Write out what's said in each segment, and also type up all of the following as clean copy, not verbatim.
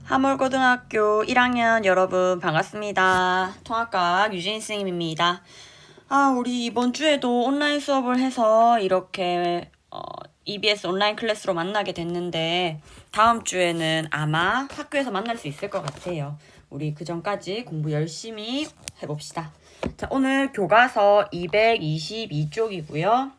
하물고등학교 1학년 여러분 반갑습니다. 통합과학 유진 선생님입니다. 우리 이번 주에도 온라인 수업을 해서 이렇게 EBS 온라인 클래스로 만나게 됐는데 다음 주에는 아마 학교에서 만날 수 있을 것 같아요. 우리 그 전까지 공부 열심히 해봅시다. 자, 오늘 교과서 222쪽이고요.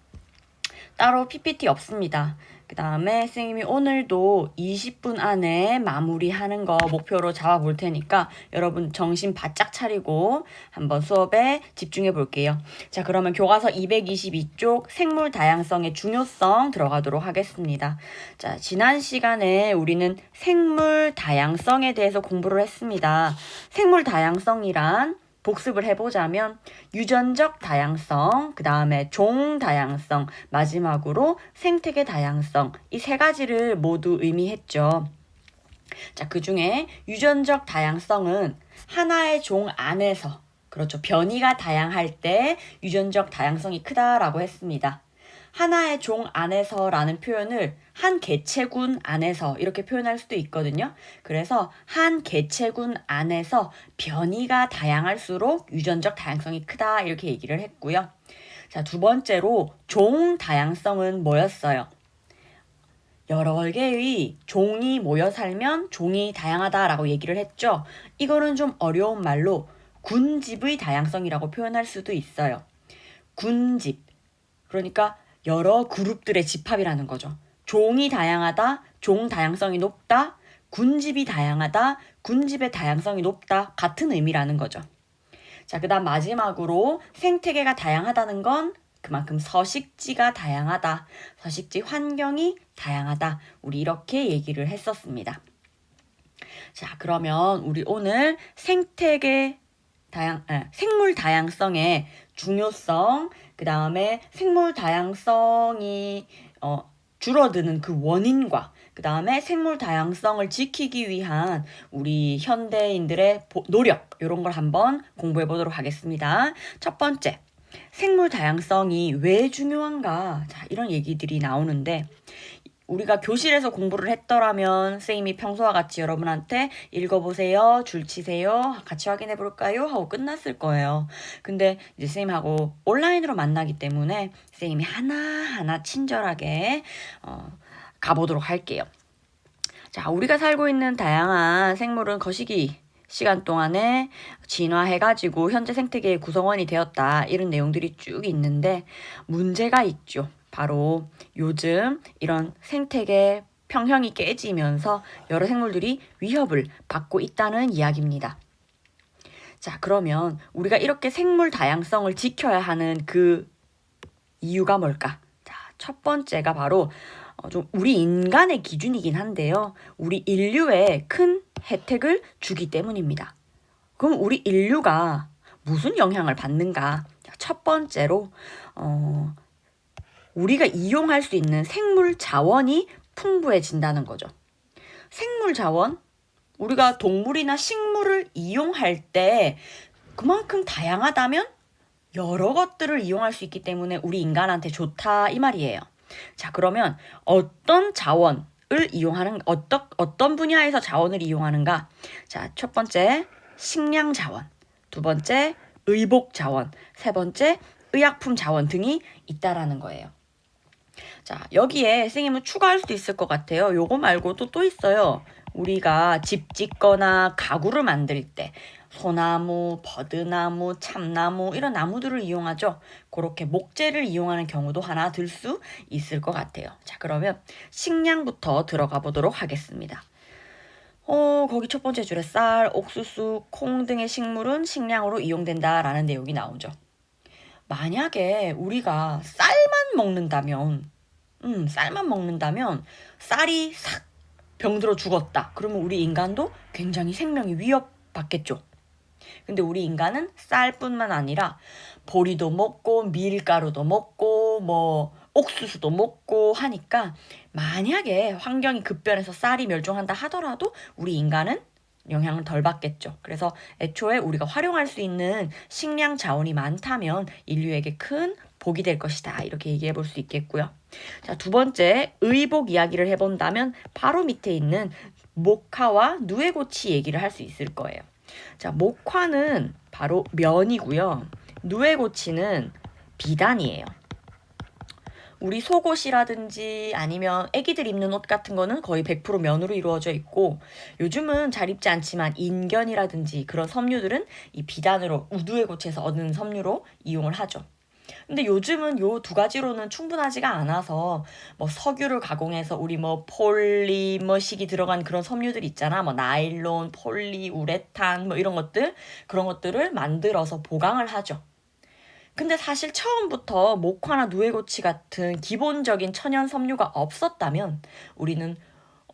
따로 PPT 없습니다. 그 다음에 선생님이 오늘도 20분 안에 마무리하는 거 목표로 잡아볼 테니까 여러분 정신 바짝 차리고 한번 수업에 집중해 볼게요. 자, 그러면 교과서 222쪽 생물 다양성의 중요성 들어가도록 하겠습니다. 자, 지난 시간에 우리는 생물 다양성에 대해서 공부를 했습니다. 생물 다양성이란 복습을 해보자면 유전적 다양성, 그 다음에 종 다양성, 마지막으로 생태계 다양성, 이 세 가지를 모두 의미했죠. 자, 그 중에 유전적 다양성은 하나의 종 안에서, 그렇죠, 변이가 다양할 때 유전적 다양성이 크다라고 했습니다. 하나의 종 안에서라는 표현을 한 개체군 안에서 이렇게 표현할 수도 있거든요. 그래서 한 개체군 안에서 변이가 다양할수록 유전적 다양성이 크다 이렇게 얘기를 했고요. 자, 두 번째로 종 다양성은 뭐였어요? 여러 개의 종이 모여 살면 종이 다양하다라고 얘기를 했죠. 이거는 좀 어려운 말로 군집의 다양성이라고 표현할 수도 있어요. 군집. 그러니까 여러 그룹들의 집합이라는 거죠. 종이 다양하다, 종 다양성이 높다, 군집이 다양하다, 군집의 다양성이 높다, 같은 의미라는 거죠. 자, 그 다음 마지막으로 생태계가 다양하다는 건 그만큼 서식지가 다양하다, 서식지 환경이 다양하다, 우리 이렇게 얘기를 했었습니다. 자, 그러면 우리 오늘 생물 다양성의 중요성, 그 다음에 생물 다양성이 줄어드는 그 원인과 그 다음에 생물 다양성을 지키기 위한 우리 현대인들의 노력, 이런 걸 한번 공부해 보도록 하겠습니다. 첫 번째, 생물 다양성이 왜 중요한가? 자, 이런 얘기들이 나오는데 우리가 교실에서 공부를 했더라면 선생님이 평소와 같이 여러분한테 읽어보세요, 줄치세요, 같이 확인해 볼까요? 하고 끝났을 거예요. 근데 이제 선생님하고 온라인으로 만나기 때문에 선생님이 하나하나 친절하게 가보도록 할게요. 자, 우리가 살고 있는 다양한 생물은 거시기 시간 동안에 진화해가지고 현재 생태계의 구성원이 되었다, 이런 내용들이 쭉 있는데 문제가 있죠. 바로 요즘 이런 생태계 평형이 깨지면서 여러 생물들이 위협을 받고 있다는 이야기입니다. 자, 그러면 우리가 이렇게 생물 다양성을 지켜야 하는 그 이유가 뭘까? 자, 첫 번째가 바로 좀 우리 인간의 기준이긴 한데요. 우리 인류에 큰 혜택을 주기 때문입니다. 그럼 우리 인류가 무슨 영향을 받는가? 자, 첫 번째로 우리가 이용할 수 있는 생물 자원이 풍부해진다는 거죠. 생물 자원? 우리가 동물이나 식물을 이용할 때 그만큼 다양하다면 여러 것들을 이용할 수 있기 때문에 우리 인간한테 좋다, 이 말이에요. 자, 그러면 어떤 자원을 이용하는, 어떤 분야에서 자원을 이용하는가? 자, 첫 번째 식량 자원, 두 번째 의복 자원, 세 번째 의약품 자원 등이 있다라는 거예요. 자, 여기에 선생님은 추가할 수도 있을 것 같아요. 요거 말고도 또 있어요. 우리가 집 짓거나 가구를 만들 때 소나무, 버드나무, 참나무 이런 나무들을 이용하죠. 그렇게 목재를 이용하는 경우도 하나 들 수 있을 것 같아요. 자, 그러면 식량부터 들어가 보도록 하겠습니다. 거기 첫 번째 줄에 쌀, 옥수수, 콩 등의 식물은 식량으로 이용된다라는 내용이 나오죠. 만약에 우리가 쌀만 먹는다면 쌀이 싹 병들어 죽었다. 그러면 우리 인간도 굉장히 생명이 위협받겠죠. 근데 우리 인간은 쌀뿐만 아니라 보리도 먹고 밀가루도 먹고 뭐 옥수수도 먹고 하니까 만약에 환경이 급변해서 쌀이 멸종한다 하더라도 우리 인간은 영향을 덜 받겠죠. 그래서 애초에 우리가 활용할 수 있는 식량 자원이 많다면 인류에게 큰 복이 될 것이다, 이렇게 얘기해 볼 수 있겠고요. 자, 두 번째 의복 이야기를 해본다면 바로 밑에 있는 모카와 누에고치 얘기를 할 수 있을 거예요. 자, 모카는 바로 면이고요. 누에고치는 비단이에요. 우리 속옷이라든지 아니면 애기들 입는 옷 같은 거는 거의 100% 면으로 이루어져 있고, 요즘은 잘 입지 않지만 인견이라든지 그런 섬유들은 이 비단으로 우두에고치에서 얻는 섬유로 이용을 하죠. 근데 요즘은 요 두 가지로는 충분하지가 않아서 뭐 석유를 가공해서 우리 뭐 폴리머식이 들어간 그런 섬유들 있잖아. 뭐 나일론, 폴리, 우레탄 뭐 이런 것들, 그런 것들을 만들어서 보강을 하죠. 근데 사실 처음부터 모카나 누에고치 같은 기본적인 천연 섬유가 없었다면 우리는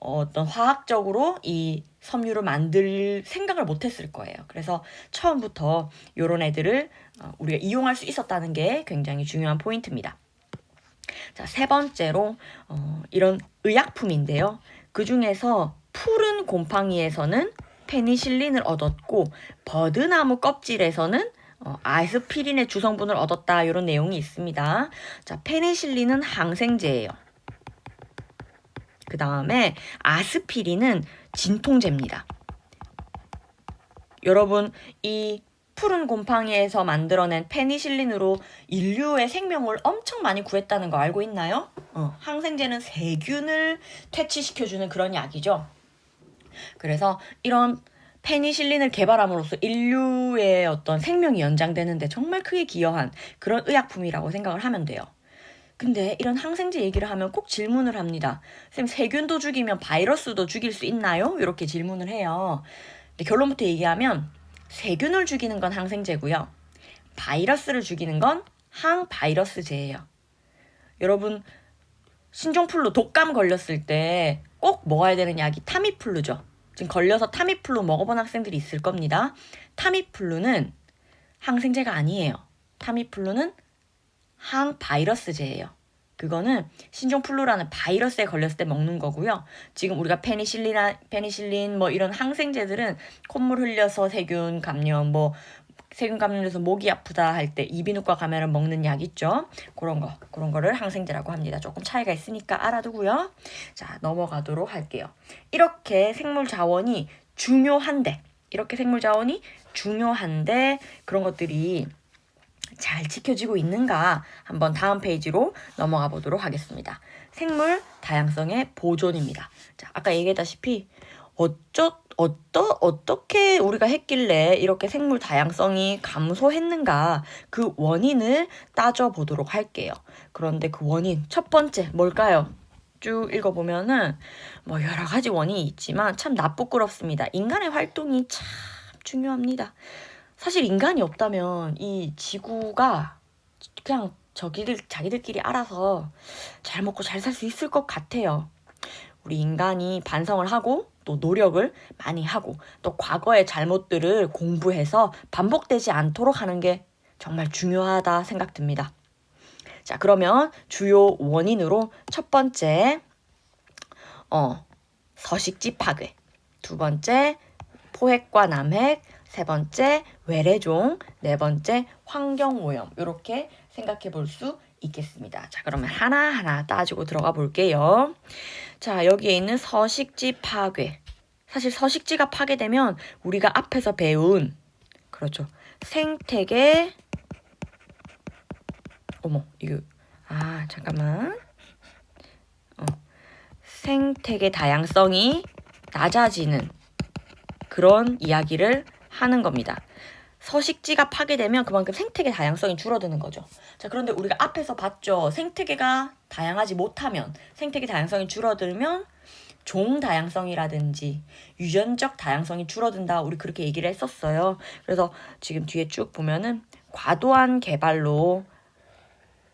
어떤 화학적으로 이 섬유를 만들 생각을 못했을 거예요. 그래서 처음부터 이런 애들을 우리가 이용할 수 있었다는 게 굉장히 중요한 포인트입니다. 자, 세 번째로 이런 의약품인데요. 그 중에서 푸른 곰팡이에서는 페니실린을 얻었고 버드나무 껍질에서는 아스피린의 주성분을 얻었다, 이런 내용이 있습니다. 자, 페니실린은 항생제예요. 그 다음에 아스피린은 진통제입니다. 여러분, 이 푸른 곰팡이에서 만들어낸 페니실린으로 인류의 생명을 엄청 많이 구했다는 거 알고 있나요? 항생제는 세균을 퇴치시켜주는 그런 약이죠. 그래서 이런 페니실린을 개발함으로써 인류의 어떤 생명이 연장되는데 정말 크게 기여한 그런 의약품이라고 생각을 하면 돼요. 근데 이런 항생제 얘기를 하면 꼭 질문을 합니다. 쌤, 세균도 죽이면 바이러스도 죽일 수 있나요? 이렇게 질문을 해요. 근데 결론부터 얘기하면 세균을 죽이는 건 항생제고요. 바이러스를 죽이는 건 항바이러스제예요. 여러분, 신종플루 독감 걸렸을 때 꼭 먹어야 되는 약이 타미플루죠. 지금 걸려서 타미플루 먹어본 학생들이 있을 겁니다. 타미플루는 항생제가 아니에요. 타미플루는 항바이러스제예요. 그거는 신종플루라는 바이러스에 걸렸을 때 먹는 거고요. 지금 우리가 페니실린 뭐 이런 항생제들은 콧물 흘려서 세균 감염, 뭐 세균 감염돼서 목이 아프다 할 때 이비인후과 가면은 먹는 약 있죠. 그런 거를 항생제라고 합니다. 조금 차이가 있으니까 알아두고요. 자, 넘어가도록 할게요. 이렇게 생물 자원이 중요한데 그런 것들이 잘 지켜지고 있는가, 한번 다음 페이지로 넘어가 보도록 하겠습니다. 생물 다양성의 보존입니다. 자, 아까 얘기했다시피 어떻게 우리가 했길래 이렇게 생물 다양성이 감소했는가, 그 원인을 따져보도록 할게요. 그런데 그 원인, 첫 번째 뭘까요? 쭉 읽어보면은 뭐 여러 가지 원인이 있지만 참 나쁘끄럽습니다. 인간의 활동이 참 중요합니다. 사실 인간이 없다면 이 지구가 그냥 자기들끼리 알아서 잘 먹고 잘 살 수 있을 것 같아요. 우리 인간이 반성을 하고 또 노력을 많이 하고 또 과거의 잘못들을 공부해서 반복되지 않도록 하는 게 정말 중요하다 생각됩니다. 자, 그러면 주요 원인으로 첫 번째 서식지 파괴, 두 번째 포획과 남획, 세 번째 외래종, 네 번째 환경오염, 이렇게 생각해 볼 수 있겠습니다. 자, 그러면 하나하나 따지고 들어가 볼게요. 자, 여기에 있는 서식지 파괴. 사실 서식지가 파괴되면 우리가 앞에서 배운, 그렇죠, 생태계, 잠깐만. 생태계 다양성이 낮아지는 그런 이야기를 하는 겁니다. 서식지가 파괴되면 그만큼 생태계 다양성이 줄어드는 거죠. 자, 그런데 우리가 앞에서 봤죠. 생태계가 다양하지 못하면, 생태계 다양성이 줄어들면 종 다양성이라든지 유전적 다양성이 줄어든다. 우리 그렇게 얘기를 했었어요. 그래서 지금 뒤에 쭉 보면은 과도한 개발로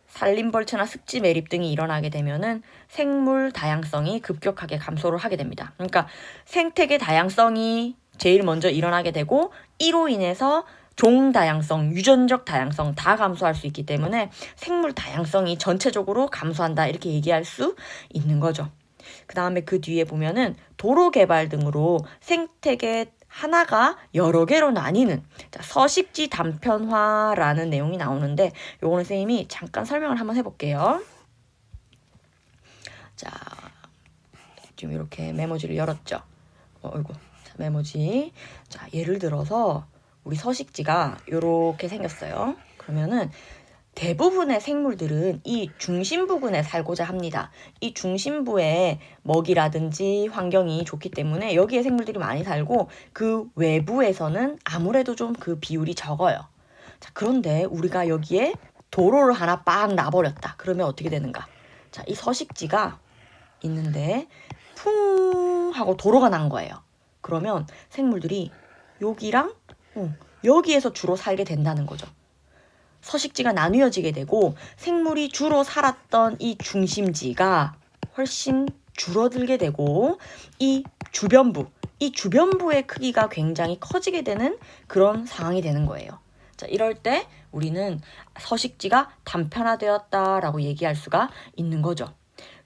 산림벌채나 습지 매립 등이 일어나게 되면은 생물 다양성이 급격하게 감소를 하게 됩니다. 그러니까 생태계 다양성이 제일 먼저 일어나게 되고, 이로 인해서 종 다양성, 유전적 다양성 다 감소할 수 있기 때문에 생물 다양성이 전체적으로 감소한다, 이렇게 얘기할 수 있는 거죠. 그 다음에 그 뒤에 보면은 도로 개발 등으로 생태계 하나가 여러 개로 나뉘는, 자, 서식지 단편화라는 내용이 나오는데, 요거는 선생님이 잠깐 설명을 한번 해볼게요. 자, 지금 이렇게 메모지를 열었죠. 어이구. 자, 메모지. 자, 예를 들어서 우리 서식지가 요렇게 생겼어요. 그러면은 대부분의 생물들은 이 중심 부근에 살고자 합니다. 이 중심부에 먹이라든지 환경이 좋기 때문에 여기에 생물들이 많이 살고 그 외부에서는 아무래도 좀 그 비율이 적어요. 자, 그런데 우리가 여기에 도로를 하나 빡 놔버렸다. 그러면 어떻게 되는가? 자, 이 서식지가 있는데 풍 하고 도로가 난 거예요. 그러면 생물들이 여기랑 여기에서 주로 살게 된다는 거죠. 서식지가 나뉘어지게 되고 생물이 주로 살았던 이 중심지가 훨씬 줄어들게 되고 이 주변부의 크기가 굉장히 커지게 되는 그런 상황이 되는 거예요. 자, 이럴 때 우리는 서식지가 단편화되었다라고 얘기할 수가 있는 거죠.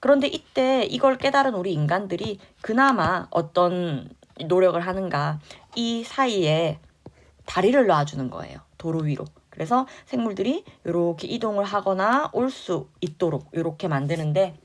그런데 이때 이걸 깨달은 우리 인간들이 그나마 어떤 노력을 하는가, 이 사이에 다리를 놔주는 거예요. 도로 위로. 그래서 생물들이 이렇게 이동을 하거나 올 수 있도록 이렇게 만드는데,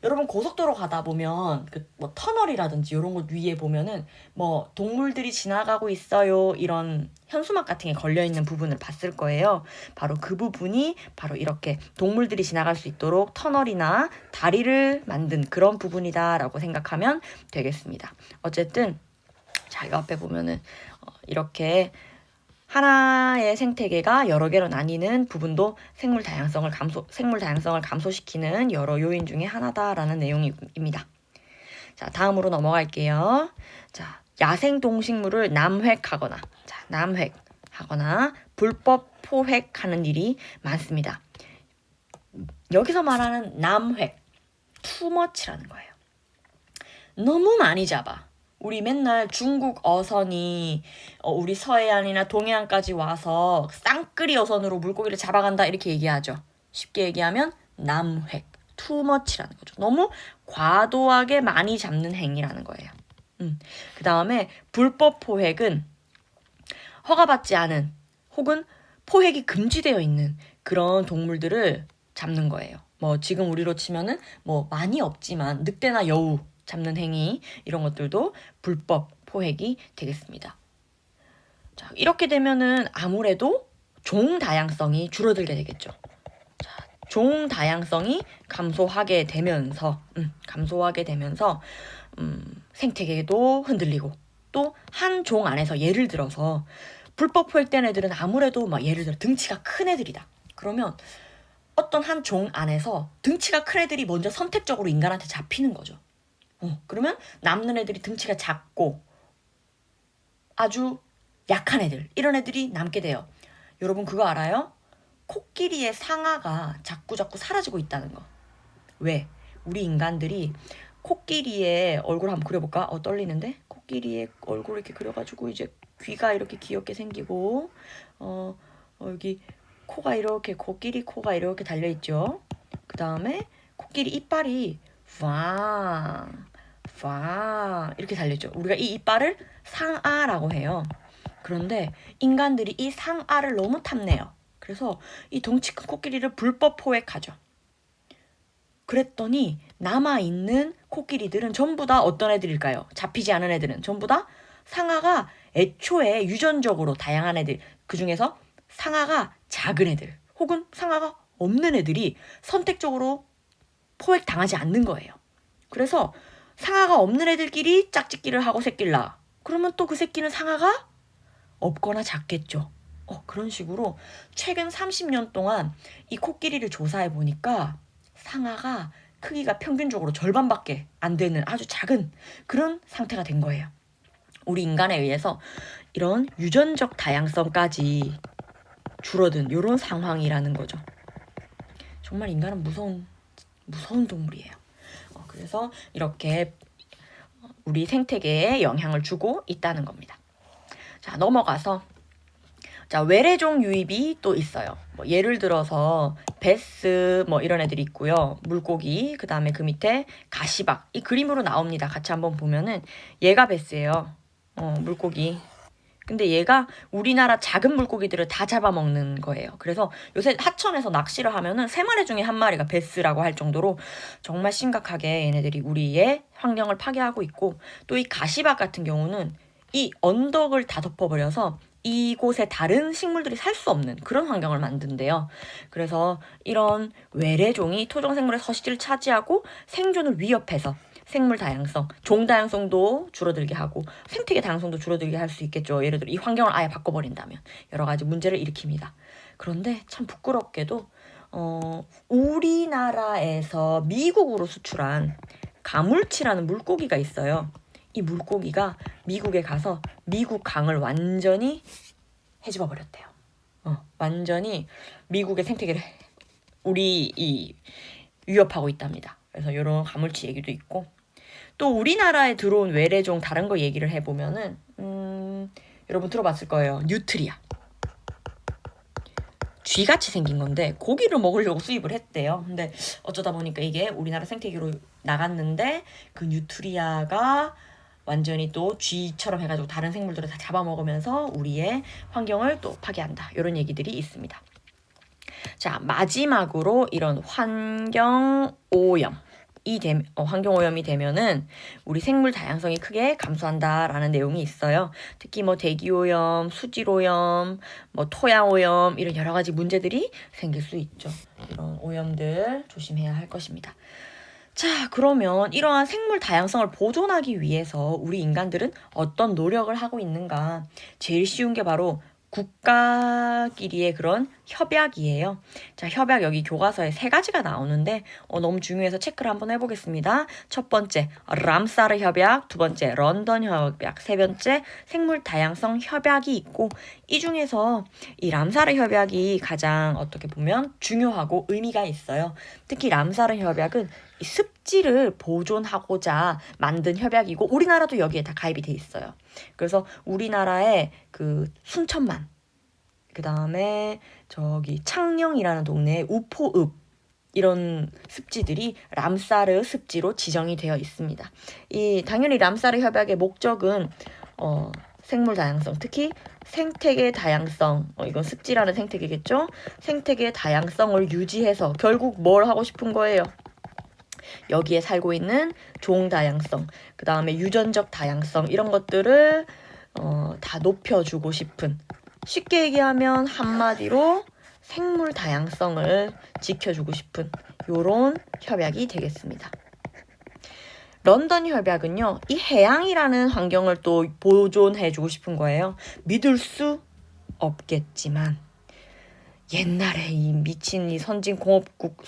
여러분 고속도로 가다 보면 그 뭐 터널이라든지 이런 곳 위에 보면은 뭐 동물들이 지나가고 있어요, 이런 현수막 같은 게 걸려 있는 부분을 봤을 거예요. 바로 그 부분이 바로 이렇게 동물들이 지나갈 수 있도록 터널이나 다리를 만든 그런 부분이다라고 생각하면 되겠습니다. 어쨌든 자, 이거 앞에 보면은 이렇게 하나의 생태계가 여러 개로 나뉘는 부분도 생물 다양성을 감소시키는 여러 요인 중에 하나다라는 내용입니다. 자, 다음으로 넘어갈게요. 자, 야생 동식물을 남획하거나, 불법 포획하는 일이 많습니다. 여기서 말하는 남획, 투머치라는 거예요. 너무 많이 잡아. 우리 맨날 중국 어선이 우리 서해안이나 동해안까지 와서 쌍끌이 어선으로 물고기를 잡아간다 이렇게 얘기하죠. 쉽게 얘기하면 남획, 투머치라는 거죠. 너무 과도하게 많이 잡는 행위라는 거예요. 그 다음에 불법 포획은 허가받지 않은 혹은 포획이 금지되어 있는 그런 동물들을 잡는 거예요. 뭐 지금 우리로 치면은 뭐 많이 없지만 늑대나 여우 잡는 행위, 이런 것들도 불법 포획이 되겠습니다. 자, 이렇게 되면은 아무래도 종 다양성이 줄어들게 되겠죠. 자, 종 다양성이 감소하게 되면서 생태계도 흔들리고, 또 한 종 안에서 예를 들어서 불법 포획된 애들은 아무래도 막 예를 들어 등치가 큰 애들이다. 그러면 어떤 한 종 안에서 등치가 큰 애들이 먼저 선택적으로 인간한테 잡히는 거죠. 그러면 남는 애들이 등치가 작고 아주 약한 애들, 이런 애들이 남게 돼요. 여러분 그거 알아요? 코끼리의 상아가 자꾸 사라지고 있다는 거. 왜? 우리 인간들이 코끼리의 얼굴 한번 그려볼까? 떨리는데? 코끼리의 얼굴 이렇게 그려가지고 이제 귀가 이렇게 귀엽게 생기고 여기 코가 이렇게, 코끼리 코가 이렇게 달려있죠. 그 다음에 코끼리 이빨이 이렇게 달렸죠. 우리가 이 이빨을 상아라고 해요. 그런데 인간들이 이 상아를 너무 탐내요. 그래서 이 덩치 큰 코끼리를 불법 포획하죠. 그랬더니 남아있는 코끼리들은 전부 다 어떤 애들일까요? 잡히지 않은 애들은 전부 다 상아가 애초에 유전적으로 다양한 애들, 그 중에서 상아가 작은 애들 혹은 상아가 없는 애들이 선택적으로 포획당하지 않는 거예요. 그래서 상아가 없는 애들끼리 짝짓기를 하고 새끼를 낳아. 그러면 또 그 새끼는 상아가 없거나 작겠죠. 그런 식으로 최근 30년 동안 이 코끼리를 조사해 보니까 상아가 크기가 평균적으로 절반밖에 안 되는 아주 작은 그런 상태가 된 거예요. 우리 인간에 의해서 이런 유전적 다양성까지 줄어든 이런 상황이라는 거죠. 정말 인간은 무서운 동물이에요. 그래서 이렇게 우리 생태계에 영향을 주고 있다는 겁니다. 자, 넘어가서 자, 외래종 유입이 또 있어요. 뭐 예를 들어서 베스 뭐 이런 애들이 있고요. 물고기, 그 다음에 그 밑에 가시박. 이 그림으로 나옵니다. 같이 한번 보면은 얘가 베스예요. 물고기. 근데 얘가 우리나라 작은 물고기들을 다 잡아먹는 거예요. 그래서 요새 하천에서 낚시를 하면은 3마리 중에 1마리가 베스라고 할 정도로 정말 심각하게 얘네들이 우리의 환경을 파괴하고 있고, 또 이 가시박 같은 경우는 이 언덕을 다 덮어버려서 이곳에 다른 식물들이 살 수 없는 그런 환경을 만든대요. 그래서 이런 외래종이 토종생물의 서식지를 차지하고 생존을 위협해서 생물 다양성, 종 다양성도 줄어들게 하고 생태계 다양성도 줄어들게 할 수 있겠죠. 예를 들어 이 환경을 아예 바꿔버린다면 여러 가지 문제를 일으킵니다. 그런데 참 부끄럽게도 우리나라에서 미국으로 수출한 가물치라는 물고기가 있어요. 이 물고기가 미국에 가서 미국 강을 완전히 헤집어 버렸대요. 완전히 미국의 생태계를 위협하고 있답니다. 그래서 이런 가물치 얘기도 있고, 또 우리나라에 들어온 외래종 다른 거 얘기를 해보면은 여러분 들어봤을 거예요. 뉴트리아. 쥐같이 생긴 건데 고기를 먹으려고 수입을 했대요. 근데 어쩌다 보니까 이게 우리나라 생태계로 나갔는데 그 뉴트리아가 완전히 또 쥐처럼 해가지고 다른 생물들을 다 잡아먹으면서 우리의 환경을 또 파괴한다. 이런 얘기들이 있습니다. 자, 마지막으로 이런 환경오염. 환경오염이 되면은 우리 생물 다양성이 크게 감소한다라는 내용이 있어요. 특히 뭐 대기오염, 수질오염, 뭐 토양오염 이런 여러 가지 문제들이 생길 수 있죠. 이런 오염들 조심해야 할 것입니다. 자, 그러면 이러한 생물 다양성을 보존하기 위해서 우리 인간들은 어떤 노력을 하고 있는가? 제일 쉬운 게 바로 국가끼리의 그런 협약이에요. 자, 협약 여기 교과서에 3가지가 나오는데 너무 중요해서 체크를 한번 해보겠습니다. 첫 번째, 람사르 협약, 두 번째, 런던 협약, 세 번째, 생물 다양성 협약이 있고, 이 중에서 이 람사르 협약이 가장 어떻게 보면 중요하고 의미가 있어요. 특히 람사르 협약은 이 습지를 보존하고자 만든 협약이고 우리나라도 여기에 다 가입이 돼 있어요. 그래서 우리나라의 그 순천만, 그 다음에 저기 창녕이라는 동네에 우포읍 이런 습지들이 람사르 습지로 지정이 되어 있습니다. 당연히 람사르 협약의 목적은 생물 다양성, 특히 생태계 다양성, 이건 습지라는 생태계겠죠? 생태계 다양성을 유지해서 결국 뭘 하고 싶은 거예요? 여기에 살고 있는 종 다양성, 그 다음에 유전적 다양성 이런 것들을 다 높여주고 싶은, 쉽게 얘기하면 한마디로 생물 다양성을 지켜주고 싶은 요런 협약이 되겠습니다. 런던 협약은요, 이 해양이라는 환경을 또 보존해주고 싶은 거예요. 믿을 수 없겠지만 옛날에 이 미친 이 선진공업국,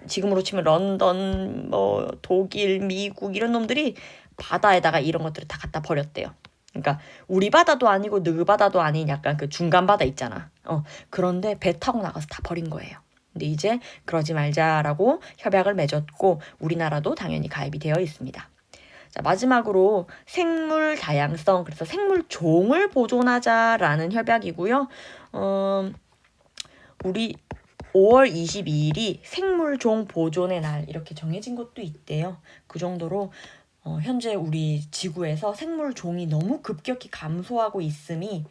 지금으로 치면 런던, 뭐 독일, 미국 이런 놈들이 바다에다가 이런 것들을 다 갖다 버렸대요. 그러니까 우리 바다도 아니고 느 바다도 아닌 약간 그 중간 바다 있잖아. 그런데 배 타고 나가서 다 버린 거예요. 근데 이제 그러지 말자라고 협약을 맺었고 우리나라도 당연히 가입이 되어 있습니다. 자, 마지막으로 생물 다양성, 그래서 생물 종을 보존하자라는 협약이고요. 우리 5월 22일이 생물종 보존의 날 이렇게 정해진 것도 있대요. 그 정도로 현재 우리 지구에서 생물종이 너무 급격히 감소하고 있음이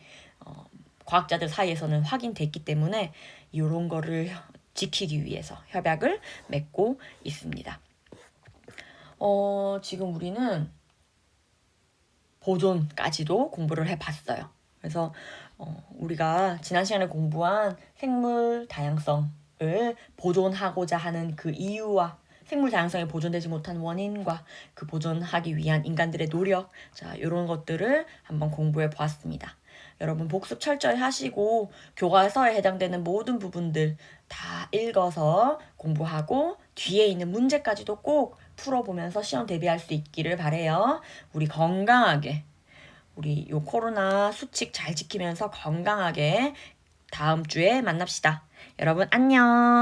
과학자들 사이에서는 확인됐기 때문에 이런 거를 지키기 위해서 협약을 맺고 있습니다. 지금 우리는 보존까지도 공부를 해봤어요. 그래서 우리가 지난 시간에 공부한 생물 다양성을 보존하고자 하는 그 이유와 생물 다양성이 보존되지 못한 원인과 그 보존하기 위한 인간들의 노력, 자, 이런 것들을 한번 공부해 보았습니다. 여러분 복습 철저히 하시고 교과서에 해당되는 모든 부분들 다 읽어서 공부하고 뒤에 있는 문제까지도 꼭 풀어보면서 시험 대비할 수 있기를 바래요. 우리 건강하게, 우리 요 코로나 수칙 잘 지키면서 건강하게 다음 주에 만납시다. 여러분 안녕.